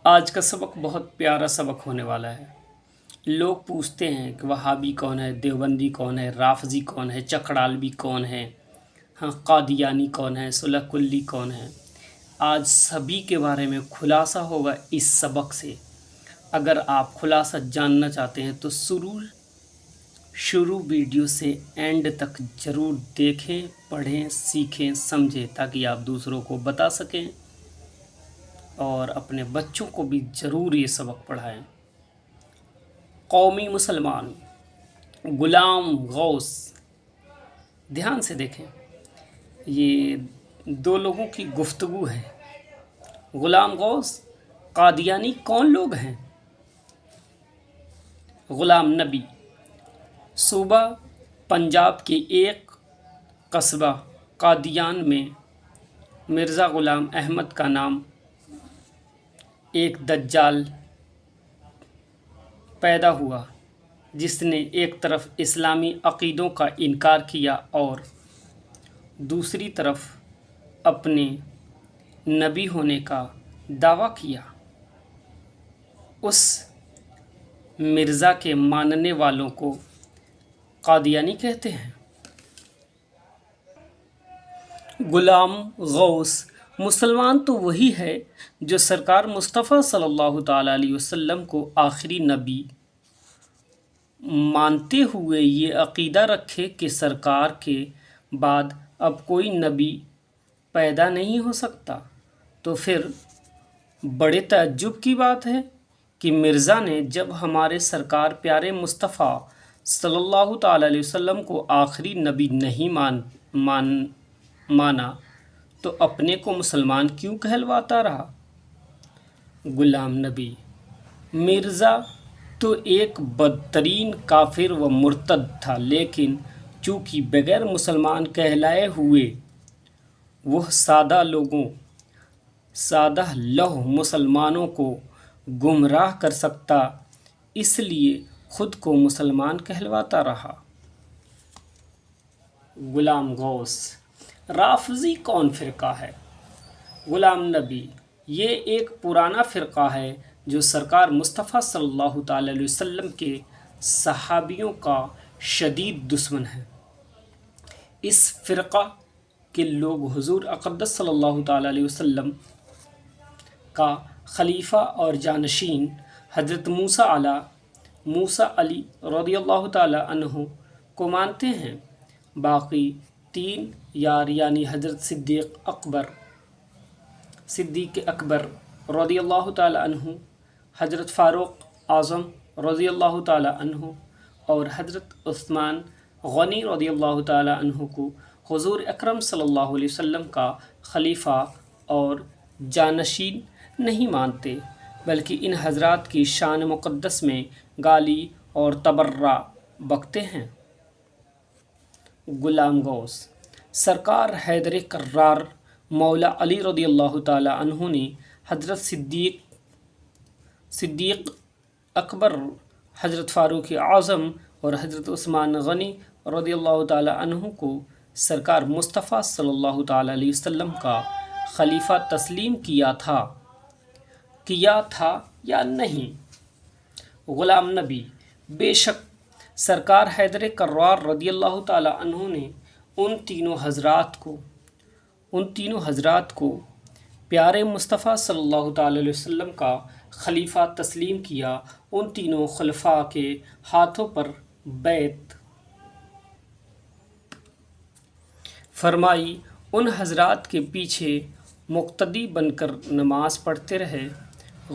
آج کا سبق بہت پیارا سبق ہونے والا ہے۔ لوگ پوچھتے ہیں کہ وہابی کون ہے، دیوبندی کون ہے، رافضی کون ہے، چکڑالوی کون ہے، قادیانی کون ہے، صلح کلی کون ہے۔ آج سبھی کے بارے میں خلاصہ ہوگا اس سبق سے۔ اگر آپ خلاصہ جاننا چاہتے ہیں تو شروع ویڈیو سے اینڈ تک ضرور دیکھیں، پڑھیں، سیکھیں، سمجھیں، تاکہ آپ دوسروں کو بتا سکیں اور اپنے بچوں کو بھی ضرور یہ سبق پڑھائیں۔ قومی مسلمان غلام غوث، دھیان سے دیکھیں، یہ دو لوگوں کی گفتگو ہے۔ غلام غوث، قادیانی کون لوگ ہیں؟ غلام نبی، صوبہ پنجاب کے ایک قصبہ قادیان میں مرزا غلام احمد کا نام ایک دجال پیدا ہوا، جس نے ایک طرف اسلامی عقیدوں کا انکار کیا اور دوسری طرف اپنے نبی ہونے کا دعویٰ کیا۔ اس مرزا کے ماننے والوں کو قادیانی کہتے ہیں۔ غلام غوث مسلمان تو وہی ہے جو سرکار مصطفیٰ صلی اللہ تعالیٰ علیہ وسلم کو آخری نبی مانتے ہوئے یہ عقیدہ رکھے کہ سرکار کے بعد اب کوئی نبی پیدا نہیں ہو سکتا۔ تو پھر بڑے تعجب کی بات ہے کہ مرزا نے جب ہمارے سرکار پیارے مصطفیٰ صلی اللہ تعالیٰ علیہ وسلم کو آخری نبی نہیں مانا تو اپنے کو مسلمان کیوں کہلواتا رہا؟ غلام نبی، مرزا تو ایک بدترین کافر و مرتد تھا، لیکن چونکہ بغیر مسلمان کہلائے ہوئے وہ سادہ لوح مسلمانوں کو گمراہ کر سکتا، اس لیے خود کو مسلمان کہلواتا رہا۔ غلام غوث، رافضی کون فرقہ ہے؟ غلام نبی، یہ ایک پرانا فرقہ ہے جو سرکار مصطفیٰ صلی اللہ تعالیٰ علیہ وسلم کے صحابیوں کا شدید دشمن ہے۔ اس فرقہ کے لوگ حضور اقدس صلی اللہ تعالیٰ علیہ وسلم کا خلیفہ اور جانشین حضرت موسیٰ علی رضی اللہ تعالیٰ عنہ کو مانتے ہیں۔ باقی تین یار یعنی حضرت صدیق اکبر رضی اللہ تعالیٰ عنہ، حضرت فاروق اعظم رضی اللہ تعالیٰ عنہ اور حضرت عثمان غنی رضی اللہ تعالیٰ عنہ کو حضور اکرم صلی اللہ علیہ وسلم کا خلیفہ اور جانشین نہیں مانتے، بلکہ ان حضرات کی شان مقدس میں گالی اور تبرہ بکتے ہیں۔ غلام غوث، سرکار حیدر کرار مولا علی رضی اللہ تعالیٰ عنہ نے حضرت صدیق اکبر، حضرت فاروق اعظم اور حضرت عثمان غنی رضی اللہ تعالیٰ عنہ کو سرکار مصطفیٰ صلی اللہ تعالیٰ علیہ وسلم کا خلیفہ تسلیم کیا تھا یا نہیں؟ غلام نبی، بے شک سرکار حیدر کرار رضی اللہ تعالیٰ عنہ نے ان تینوں حضرات کو پیارے مصطفیٰ صلی اللہ تعالیٰ علیہ وسلم کا خلیفہ تسلیم کیا۔ ان تینوں خلفاء کے ہاتھوں پر بیعت فرمائی، ان حضرات کے پیچھے مقتدی بن کر نماز پڑھتے رہے۔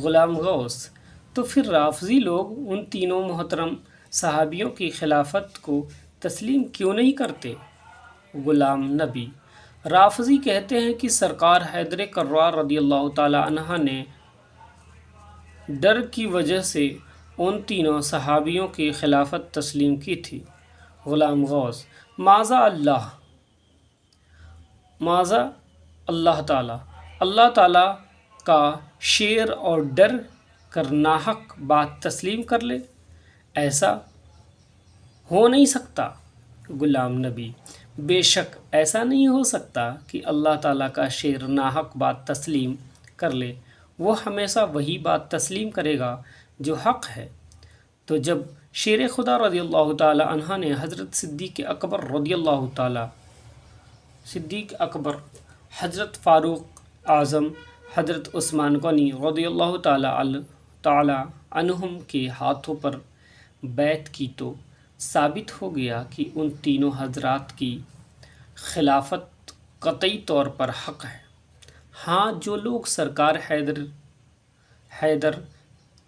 غلام غوث، تو پھر رافضی لوگ ان تینوں محترم صحابیوں کی خلافت کو تسلیم کیوں نہیں کرتے؟ غلام نبی، رافضی کہتے ہیں کہ سرکار حیدر کرار رضی اللہ تعالیٰ عنہ نے ڈر کی وجہ سے ان تینوں صحابیوں کی خلافت تسلیم کی تھی۔ غلام غوث، معاذ اللہ تعالیٰ کا شیر اور ڈر کر ناحق بات تسلیم کر لے، ایسا ہو نہیں سکتا۔ غلام نبی، بے شک ایسا نہیں ہو سکتا کہ اللہ تعالیٰ کا شیر ناحق بات تسلیم کر لے۔ وہ ہمیشہ وہی بات تسلیم کرے گا جو حق ہے۔ تو جب شیر خدا رضی اللہ تعالی عنہ نے حضرت صدیق اکبر، حضرت فاروق اعظم، حضرت عثمان غنی رضی اللہ تعالی عنہم کے ہاتھوں پر بیعت کی تو ثابت ہو گیا کہ ان تینوں حضرات کی خلافت قطعی طور پر حق ہے۔ ہاں، جو لوگ سرکار حیدر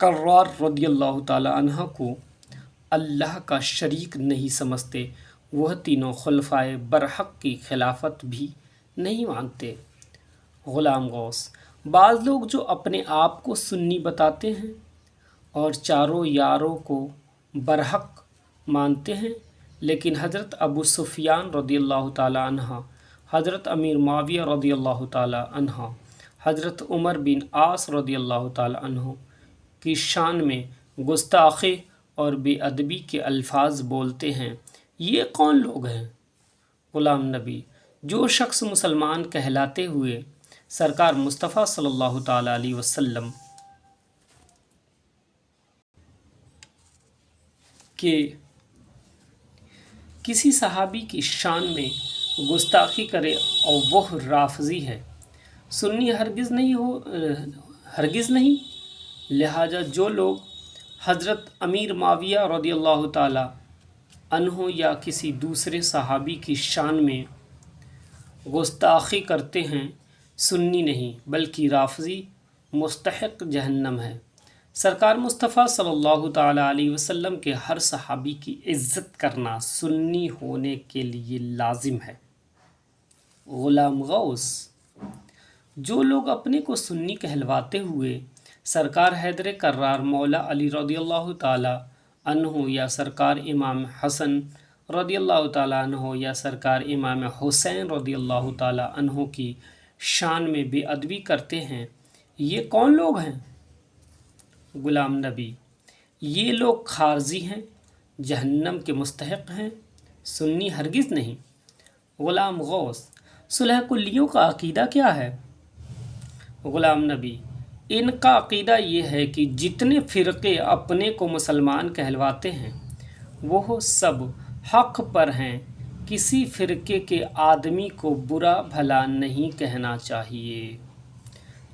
کرار رضی اللہ تعالی عنہ کو اللہ کا شریک نہیں سمجھتے، وہ تینوں خلفائے برحق کی خلافت بھی نہیں مانتے۔ غلام غوث: بعض لوگ جو اپنے آپ کو سنی بتاتے ہیں اور چاروں یاروں کو برحق مانتے ہیں، لیکن حضرت ابو سفیان رضی اللہ تعالی عنہ، حضرت امیر معاویہ رضی اللہ تعالی عنہ، حضرت عمر بن عاص رضی اللہ تعالی عنہ کی شان میں گستاخی اور بے ادبی کے الفاظ بولتے ہیں، یہ کون لوگ ہیں؟ غلام نبی: جو شخص مسلمان کہلاتے ہوئے سرکار مصطفیٰ صلی اللہ تعالی علیہ وسلم کہ کسی صحابی کی شان میں گستاخی کرے اور وہ رافضی ہے، سنی ہرگز نہیں۔ لہٰذا جو لوگ حضرت امیر معاویہ رضی اللہ تعالی عنہ یا کسی دوسرے صحابی کی شان میں گستاخی کرتے ہیں، سنی نہیں بلکہ رافضی، مستحق جہنم ہے۔ سرکار مصطفیٰ صلی اللہ تعالی علیہ وسلم کے ہر صحابی کی عزت کرنا سنی ہونے کے لیے لازم ہے۔ غلام غوث: جو لوگ اپنے کو سنی کہلواتے ہوئے سرکار حیدر کرار مولا علی رضی اللہ تعالی عنہ یا سرکار امام حسن رضی اللہ تعالی عنہ یا سرکار امام حسین رضی اللہ تعالی عنہ کی شان میں بے ادبی کرتے ہیں، یہ کون لوگ ہیں؟ غلام نبی: یہ لوگ خارجی ہیں، جہنم کے مستحق ہیں، سنی ہرگز نہیں۔ غلام غوث: صلح کلیوں کا عقیدہ کیا ہے؟ غلام نبی: ان کا عقیدہ یہ ہے کہ جتنے فرقے اپنے کو مسلمان کہلواتے ہیں وہ سب حق پر ہیں، کسی فرقے کے آدمی کو برا بھلا نہیں کہنا چاہیے۔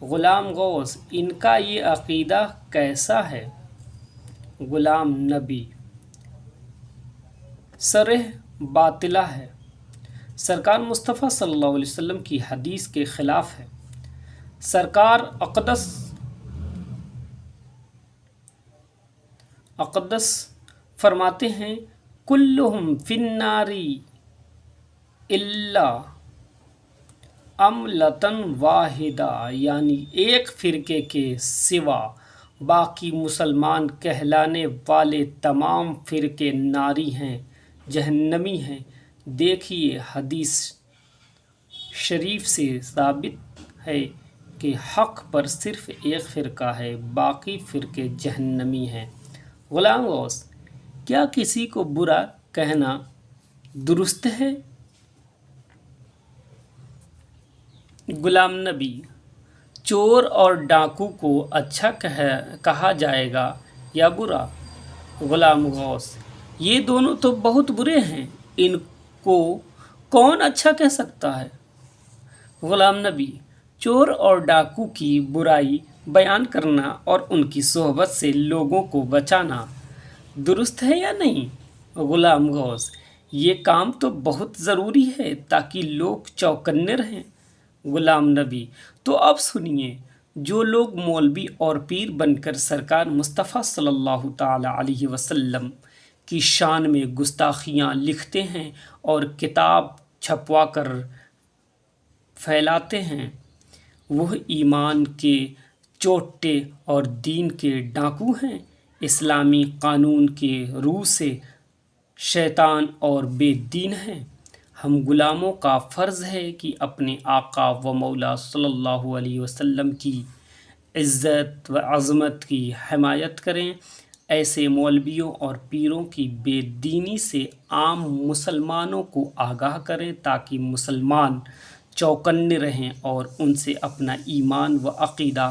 غلام غوث: ان کا یہ عقیدہ کیسا ہے؟ غلام نبی: صریح باطلہ ہے، سرکار مصطفیٰ صلی اللہ علیہ وسلم کی حدیث کے خلاف ہے۔ سرکار اقدس فرماتے ہیں، کلہم فی النار الا املتن واحدہ، یعنی ایک فرقے کے سوا باقی مسلمان کہلانے والے تمام فرقے ناری ہیں، جہنمی ہیں۔ دیکھیے، حدیث شریف سے ثابت ہے کہ حق پر صرف ایک فرقہ ہے، باقی فرقے جہنمی ہیں۔ غلام غوث: کیا کسی کو برا کہنا درست ہے؟ غلام نبی: چور اور ڈاکو کو اچھا کہا جائے گا یا برا؟ غلام غوث: یہ دونوں تو بہت برے ہیں، ان کو کون اچھا کہہ سکتا ہے؟ غلام نبی: چور اور ڈاکو کی برائی بیان کرنا اور ان کی صحبت سے لوگوں کو بچانا درست ہے یا نہیں؟ غلام غوث: یہ کام تو بہت ضروری ہے تاکہ لوگ چوکنے رہیں۔ غلام نبی: تو اب سنیے، جو لوگ مولوی اور پیر بن کر سرکار مصطفیٰ صلی اللہ تعالی علیہ وسلم کی شان میں گستاخیاں لکھتے ہیں اور کتاب چھپوا کر پھیلاتے ہیں، وہ ایمان کے چوٹے اور دین کے ڈاکو ہیں، اسلامی قانون کے رو سے شیطان اور بے دین ہیں۔ ہم غلاموں کا فرض ہے کہ اپنے آقا و مولا صلی اللہ علیہ وسلم کی عزت و عظمت کی حمایت کریں۔ ایسے مولویوں اور پیروں کی بے دینی سے عام مسلمانوں کو آگاہ کریں تاکہ مسلمان چوکنے رہیں اور ان سے اپنا ایمان و عقیدہ